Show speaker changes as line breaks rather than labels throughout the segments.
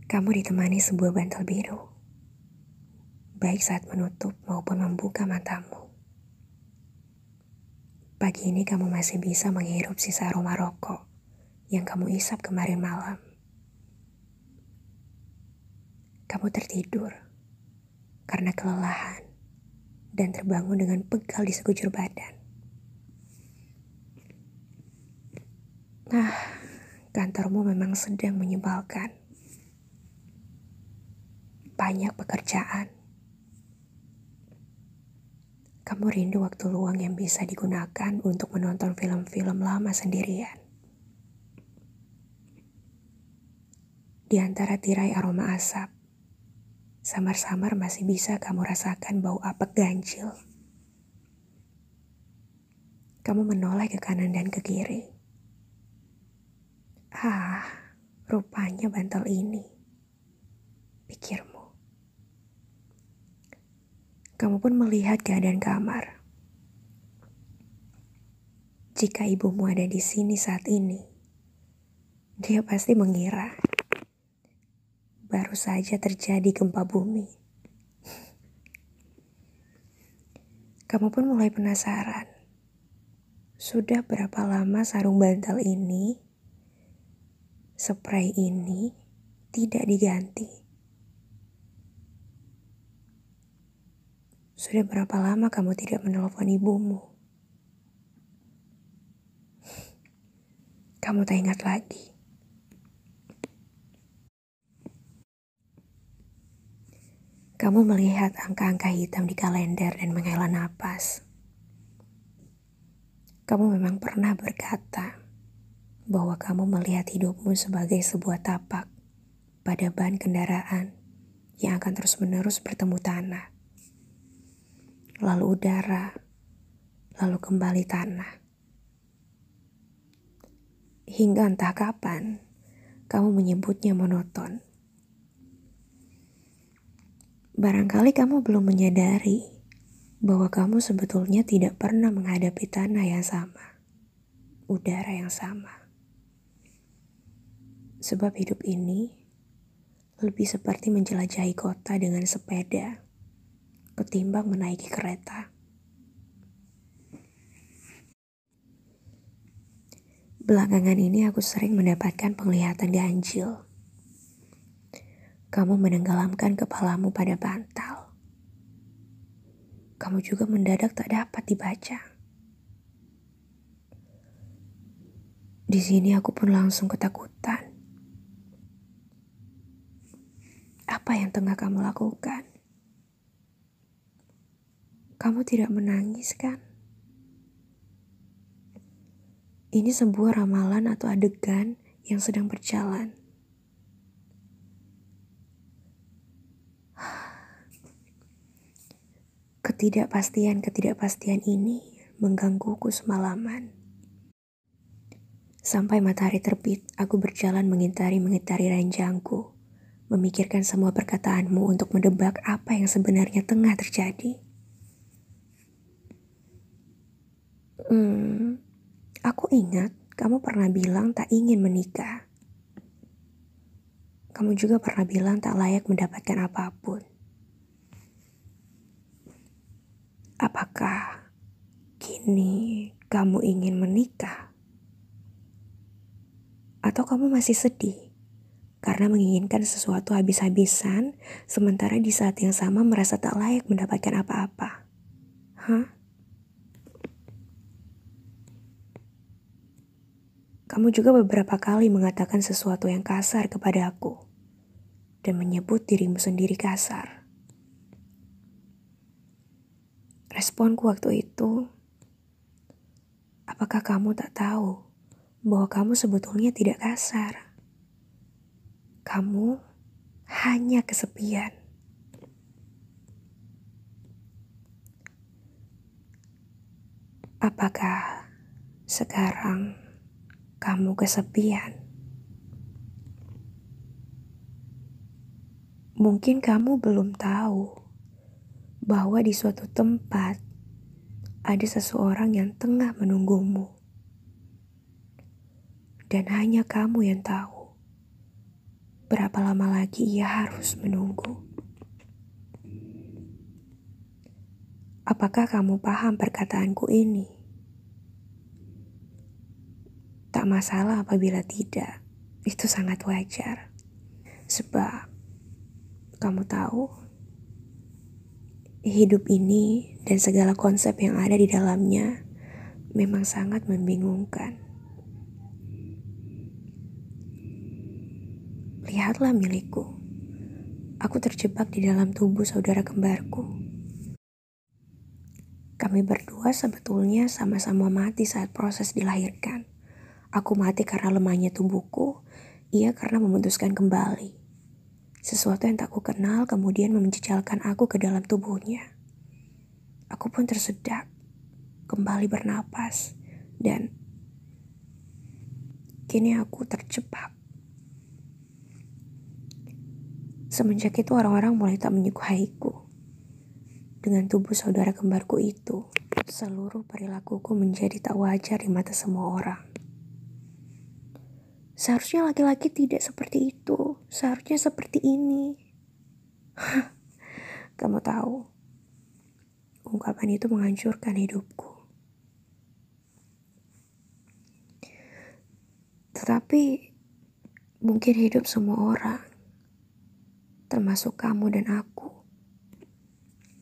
Kamu ditemani sebuah bantal biru, baik saat menutup maupun membuka matamu. Pagi ini kamu masih bisa menghirup sisa aroma rokok yang kamu isap kemarin malam. Kamu tertidur karena kelelahan dan terbangun dengan pegal di sekujur badan. Kantormu memang sedang menyebalkan. Banyak pekerjaan. Kamu rindu waktu luang yang bisa digunakan untuk menonton film-film lama sendirian. Di antara tirai aroma asap, samar-samar masih bisa kamu rasakan bau apek ganjil. Kamu menoleh ke kanan dan ke kiri. Rupanya bantal ini, pikirmu. Kamu pun melihat keadaan kamar. Jika ibumu ada di sini saat ini, dia pasti mengira baru saja terjadi gempa bumi. Kamu pun mulai penasaran. Sudah berapa lama sarung bantal ini, spray ini tidak diganti? Sudah berapa lama kamu tidak menelpon ibumu? Kamu tak ingat lagi. Kamu melihat angka-angka hitam di kalender dan menghela napas. Kamu memang pernah berkata bahwa kamu melihat hidupmu sebagai sebuah tapak pada ban kendaraan yang akan terus-menerus bertemu tanah. Lalu udara, lalu kembali tanah. Hingga entah kapan, kamu menyebutnya monoton. Barangkali kamu belum menyadari bahwa kamu sebetulnya tidak pernah menghadapi tanah yang sama, udara yang sama. Sebab hidup ini lebih seperti menjelajahi kota dengan sepeda ketimbang menaiki kereta. Belakangan ini aku sering mendapatkan penglihatan ganjil. Kamu menenggelamkan kepalamu pada bantal. Kamu juga mendadak tak dapat dibaca. Di sini aku pun langsung ketakutan. Apa yang tengah kamu lakukan? Kamu tidak menangis, kan? Ini sebuah ramalan atau adegan yang sedang berjalan. Ketidakpastian ini menggangguku semalaman. Sampai matahari terbit, aku berjalan mengitari ranjangku, memikirkan semua perkataanmu untuk mendebak apa yang sebenarnya tengah terjadi. Aku ingat kamu pernah bilang tak ingin menikah. Kamu juga pernah bilang tak layak mendapatkan apapun. Apakah kini kamu ingin menikah? Atau kamu masih sedih karena menginginkan sesuatu habis-habisan, sementara di saat yang sama merasa tak layak mendapatkan apa-apa? Kamu juga beberapa kali mengatakan sesuatu yang kasar kepada aku dan menyebut dirimu sendiri kasar. Responku waktu itu, apakah kamu tak tahu bahwa kamu sebetulnya tidak kasar? Kamu hanya kesepian. Apakah sekarang kamu kesepian? Mungkin kamu belum tahu bahwa di suatu tempat ada seseorang yang tengah menunggumu. Dan hanya kamu yang tahu Berapa lama lagi ia harus menunggu? Apakah kamu paham perkataanku ini? Tak masalah apabila tidak, itu sangat wajar. Sebab, kamu tahu, hidup ini dan segala konsep yang ada di dalamnya memang sangat membingungkan. Lihatlah milikku. Aku terjebak di dalam tubuh saudara kembarku. Kami berdua sebetulnya sama-sama mati saat proses dilahirkan. Aku mati karena lemahnya tubuhku, ia karena memutuskan kembali. Sesuatu yang tak ku kenal kemudian menjejalkan aku ke dalam tubuhnya. Aku pun tersedak, kembali bernapas, dan kini aku terjebak. Semenjak itu orang-orang mulai tak menyukaiku. Dengan tubuh saudara kembarku itu, seluruh perilakuku menjadi tak wajar di mata semua orang. Seharusnya laki-laki tidak seperti itu, seharusnya seperti ini. Kamu tahu, ungkapan itu menghancurkan hidupku. Tetapi, mungkin hidup semua orang, termasuk kamu dan aku,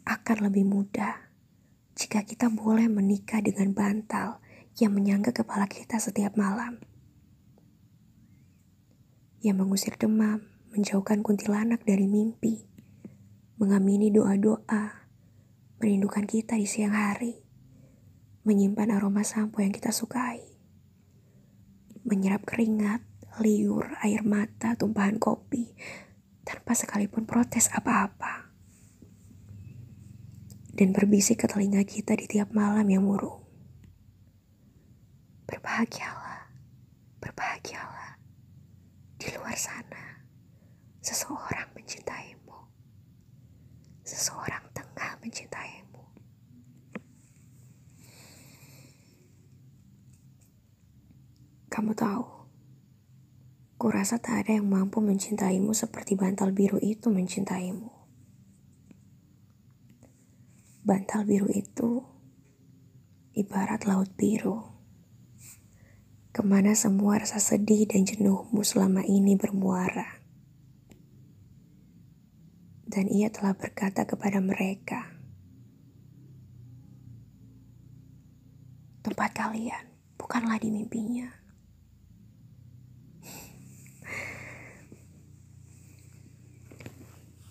akan lebih mudah jika kita boleh menikah dengan bantal yang menyangga kepala kita setiap malam. Yang mengusir demam, menjauhkan kuntilanak dari mimpi, mengamini doa-doa, merindukan kita di siang hari, menyimpan aroma sampo yang kita sukai, menyerap keringat, liur, air mata, tumpahan kopi, tanpa sekalipun protes apa-apa. Dan berbisik ke telinga kita di tiap malam yang murung. Berbahagialah, berbahagialah. Di luar sana, seseorang mencintaimu. Seseorang tengah mencintaimu. Kamu tahu, kurasa tak ada yang mampu mencintaimu seperti bantal biru itu mencintaimu. Bantal biru itu ibarat laut biru, kemana semua rasa sedih dan jenuhmu selama ini bermuara. Dan ia telah berkata kepada mereka, tempat kalian bukanlah di mimpinya.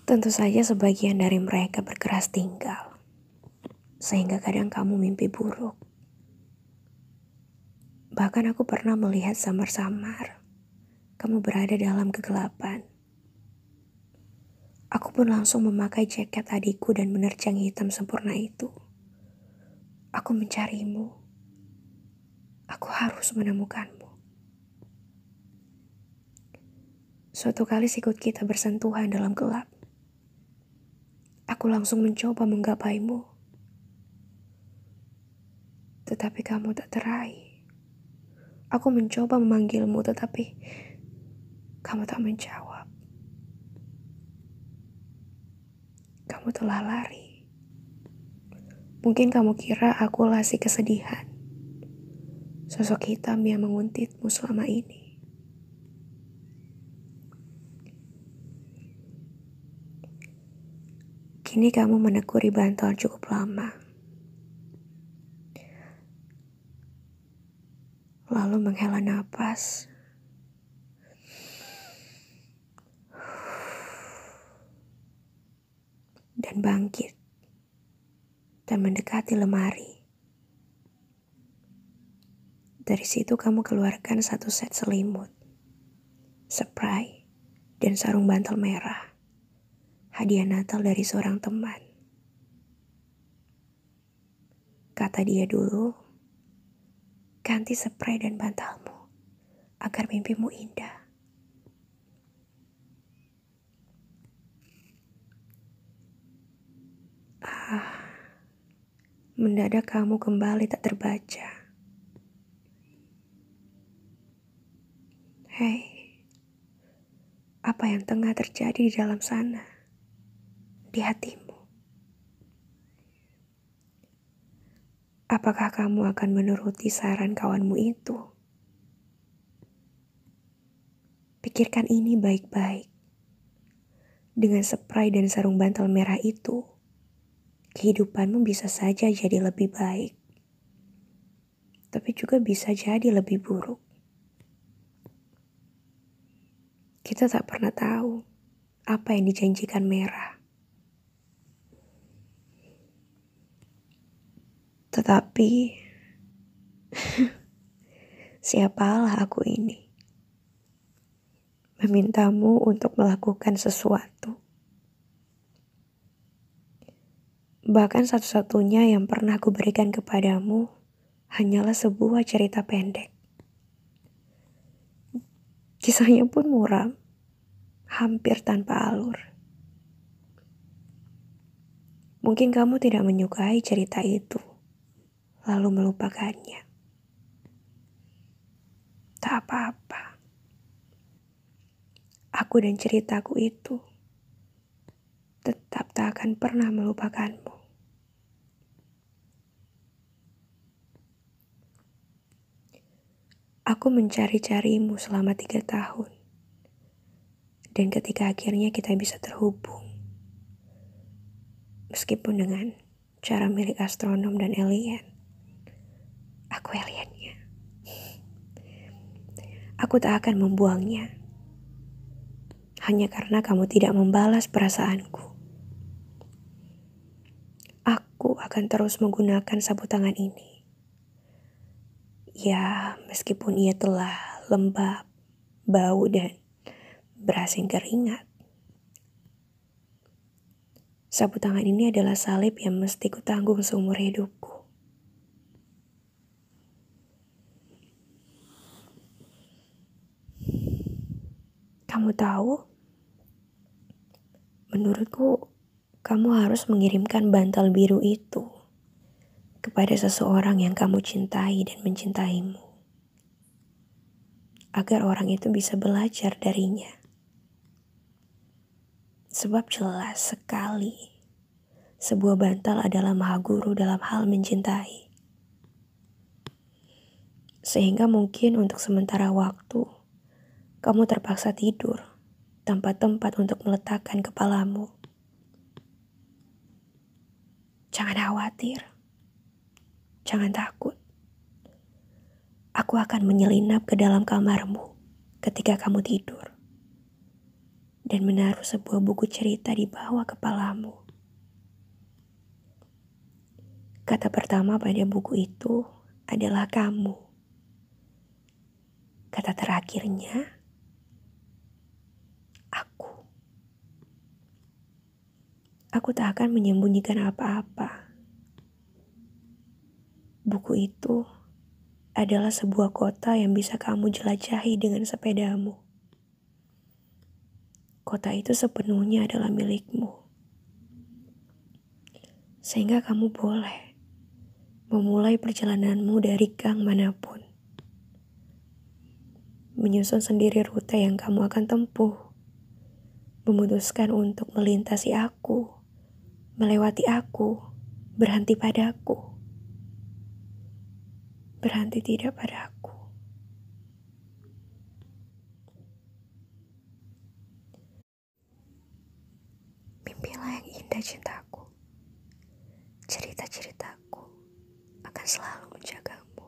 Tentu saja sebagian dari mereka berkeras tinggal, sehingga kadang kamu mimpi buruk. Bahkan aku pernah melihat samar-samar kamu berada dalam kegelapan. Aku pun langsung memakai jaket adikku dan menerjang hitam sempurna itu. Aku mencarimu. Aku harus menemukanmu. Suatu kali sikut kita bersentuhan dalam gelap. Aku langsung mencoba menggapaimu. Tetapi kamu tak teraih. Aku mencoba memanggilmu tetapi kamu tak menjawab. Kamu telah lari. Mungkin kamu kira akulah si kesedihan. Sosok hitam yang menguntitmu selama ini. Kini kamu menekuni bantal cukup lama. Lalu menghela napas. Dan bangkit. Dan mendekati lemari. Dari situ kamu keluarkan satu set selimut, spray, dan sarung bantal merah. Hadiah Natal dari seorang teman. Kata dia dulu, ganti spray dan bantalmu agar mimpimu indah. Mendadak kamu kembali tak terbaca. Hei, apa yang tengah terjadi di dalam sana, di hatimu. Apakah kamu akan menuruti saran kawanmu itu? Pikirkan ini baik-baik. Dengan spray dan sarung bantal merah itu, kehidupanmu bisa saja jadi lebih baik. Tapi juga bisa jadi lebih buruk. Kita tak pernah tahu apa yang dijanjikan merah. Tetapi, siapalah aku ini? Memintamu untuk melakukan sesuatu. Bahkan satu-satunya yang pernah aku berikan kepadamu hanyalah sebuah cerita pendek. Kisahnya pun muram, hampir tanpa alur. Mungkin kamu tidak menyukai cerita itu, lalu melupakannya. Tak apa-apa. Aku dan ceritaku itu tetap tak akan pernah melupakanmu. Aku mencari-carimu selama 3 tahun. Dan ketika akhirnya kita bisa terhubung, meskipun dengan cara milik astronom dan alien, aku aliennya. Aku tak akan membuangnya. Hanya karena kamu tidak membalas perasaanku. Aku akan terus menggunakan sapu tangan ini. Ya, meskipun ia telah lembab, bau, dan berasing keringat. Sapu tangan ini adalah salib yang mesti kutanggung seumur hidupku. Kamu tahu, menurutku kamu harus mengirimkan bantal biru itu kepada seseorang yang kamu cintai dan mencintaimu. Agar orang itu bisa belajar darinya. Sebab jelas sekali, sebuah bantal adalah maha guru dalam hal mencintai. Sehingga mungkin untuk sementara waktu, kamu terpaksa tidur tanpa tempat untuk meletakkan kepalamu. Jangan khawatir. Jangan takut. Aku akan menyelinap ke dalam kamarmu ketika kamu tidur. Dan menaruh sebuah buku cerita di bawah kepalamu. Kata pertama pada buku itu adalah kamu. Kata terakhirnya, aku. Aku tak akan menyembunyikan apa-apa. Buku itu adalah sebuah kota yang bisa kamu jelajahi dengan sepedamu. Kota itu sepenuhnya adalah milikmu. Sehingga kamu boleh memulai perjalananmu dari gang manapun. Menyusun sendiri rute yang kamu akan tempuh. Memutuskan untuk melintasi aku, melewati aku, berhenti padaku. Berhenti tidak pada aku. Mimpilah yang indah cintaku. Cerita-ceritaku akan selalu menjagamu.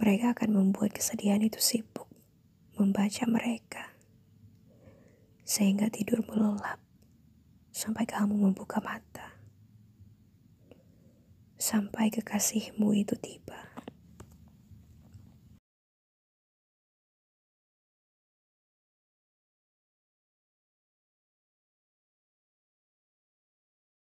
Mereka akan membuat kesedihan itu sibuk membaca mereka. Sehingga tidur melelap sampai kamu membuka mata. Sampai kekasihmu itu tiba.